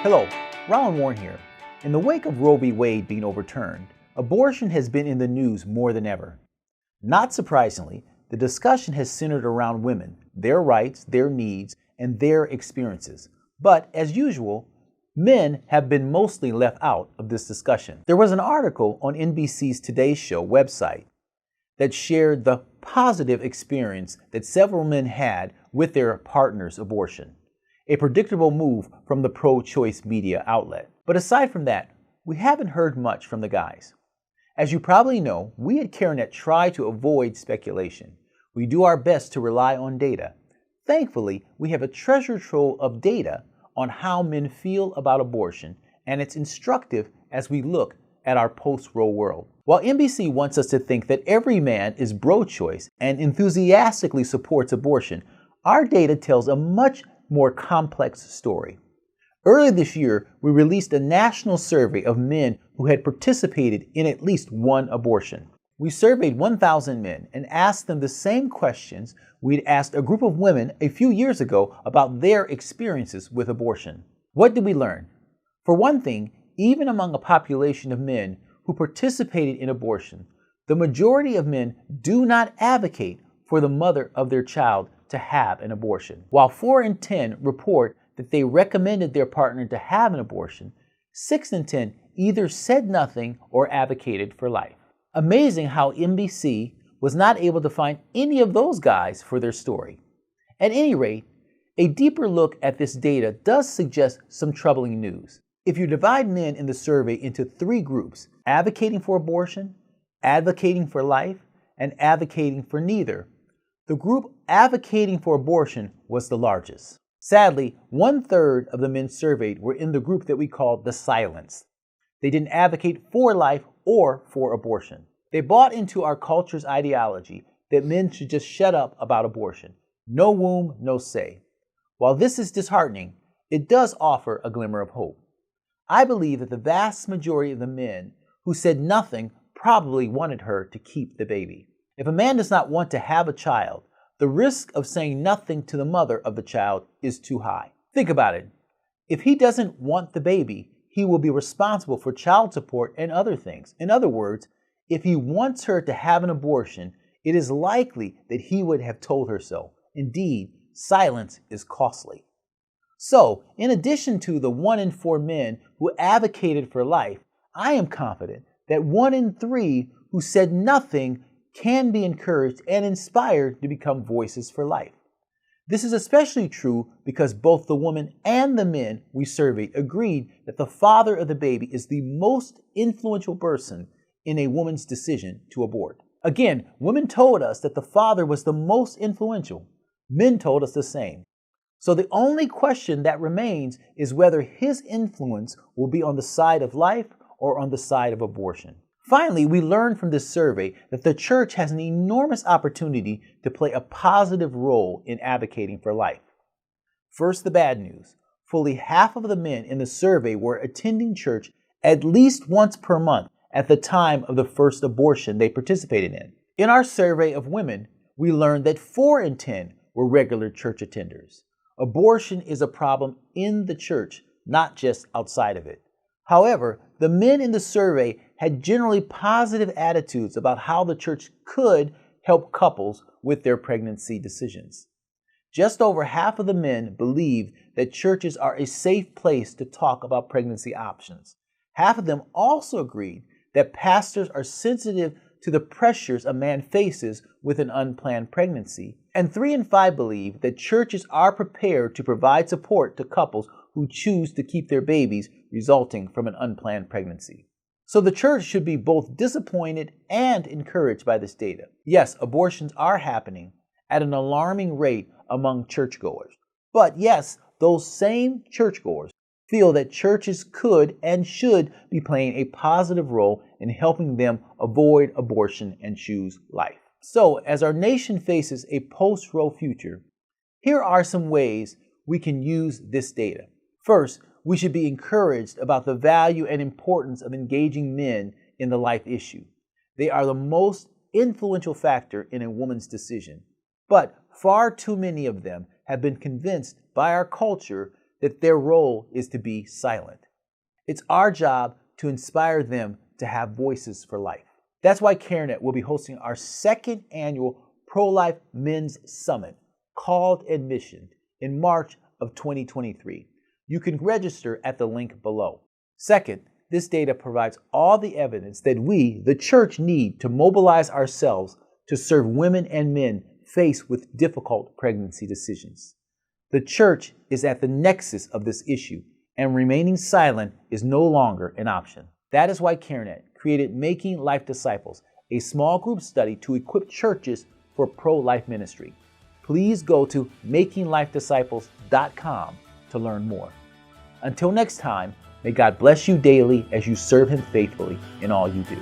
Hello, Ron Warren here. In the wake of Roe V Wade being overturned, abortion has been in the news more than ever. Not surprisingly, the discussion has centered around women, their rights, their needs, and their experiences. But as usual, men have been mostly left out of this discussion. There was an article on NBC's Today Show website that shared the positive experience that several men had with their partner's abortion, a predictable move from the pro-choice media outlet. But aside from that, we haven't heard much from the guys. As you probably know, we at CareNet try to avoid speculation. We do our best to rely on data. Thankfully, we have a treasure trove of data on how men feel about abortion, and it's instructive as we look at our post-Roe world. While NBC wants us to think that every man is pro-choice and enthusiastically supports abortion, our data tells a much more complex story. Earlier this year, we released a national survey of men who had participated in at least one abortion. We surveyed 1,000 men and asked them the same questions we'd asked a group of women a few years ago about their experiences with abortion. What did we learn? For one thing, even among a population of men who participated in abortion, the majority of men do not advocate for the mother of their child to have an abortion. While 4 in 10 report that they recommended their partner to have an abortion, 6 in 10 either said nothing or advocated for life. Amazing how NBC was not able to find any of those guys for their story. At any rate, a deeper look at this data does suggest some troubling news. If you divide men in the survey into 3 groups, advocating for abortion, advocating for life, and advocating for neither, the group advocating for abortion was the largest. Sadly, 1/3 of the men surveyed were in the group that we call the silenced. They didn't advocate for life or for abortion. They bought into our culture's ideology that men should just shut up about abortion. No womb, no say. While this is disheartening, it does offer a glimmer of hope. I believe that the vast majority of the men who said nothing probably wanted her to keep the baby. If a man does not want to have a child, the risk of saying nothing to the mother of the child is too high. Think about it. If he doesn't want the baby, he will be responsible for child support and other things. In other words, if he wants her to have an abortion, it is likely that he would have told her so. Indeed, silence is costly. So, in addition to the 1 in 4 men who advocated for life, I am confident that 1 in 3 who said nothing can be encouraged and inspired to become voices for life. This is especially true because both the women and the men we surveyed agreed that the father of the baby is the most influential person in a woman's decision to abort. Again, women told us that the father was the most influential. Men told us the same. So the only question that remains is whether his influence will be on the side of life or on the side of abortion. Finally, we learned from this survey that the church has an enormous opportunity to play a positive role in advocating for life. First, the bad news. Fully half of the men in the survey were attending church at least once per month at the time of the first abortion they participated in. In our survey of women, we learned that 4 in 10 were regular church attenders. Abortion is a problem in the church, not just outside of it. However, the men in the survey had generally positive attitudes about how the church could help couples with their pregnancy decisions. Just over half of the men believed that churches are a safe place to talk about pregnancy options. Half of them also agreed that pastors are sensitive to the pressures a man faces with an unplanned pregnancy. And 3 in 5 believe that churches are prepared to provide support to couples who choose to keep their babies resulting from an unplanned pregnancy. So the church should be both disappointed and encouraged by this data. Yes, abortions are happening at an alarming rate among churchgoers. But yes, those same churchgoers feel that churches could and should be playing a positive role in helping them avoid abortion and choose life. So, as our nation faces a post-Roe future, here are some ways we can use this data. First, we should be encouraged about the value and importance of engaging men in the life issue. They are the most influential factor in a woman's decision. But far too many of them have been convinced by our culture that their role is to be silent. It's our job to inspire them to have voices for life. That's why CareNet will be hosting our second annual Pro-Life Men's Summit, called Admission, in March of 2023. You can register at the link below. Second, this data provides all the evidence that we, the church, need to mobilize ourselves to serve women and men faced with difficult pregnancy decisions. The church is at the nexus of this issue, and remaining silent is no longer an option. That is why CareNet created Making Life Disciples, a small group study to equip churches for pro-life ministry. Please go to makinglifedisciples.com to learn more. Until next time, may God bless you daily as you serve Him faithfully in all you do.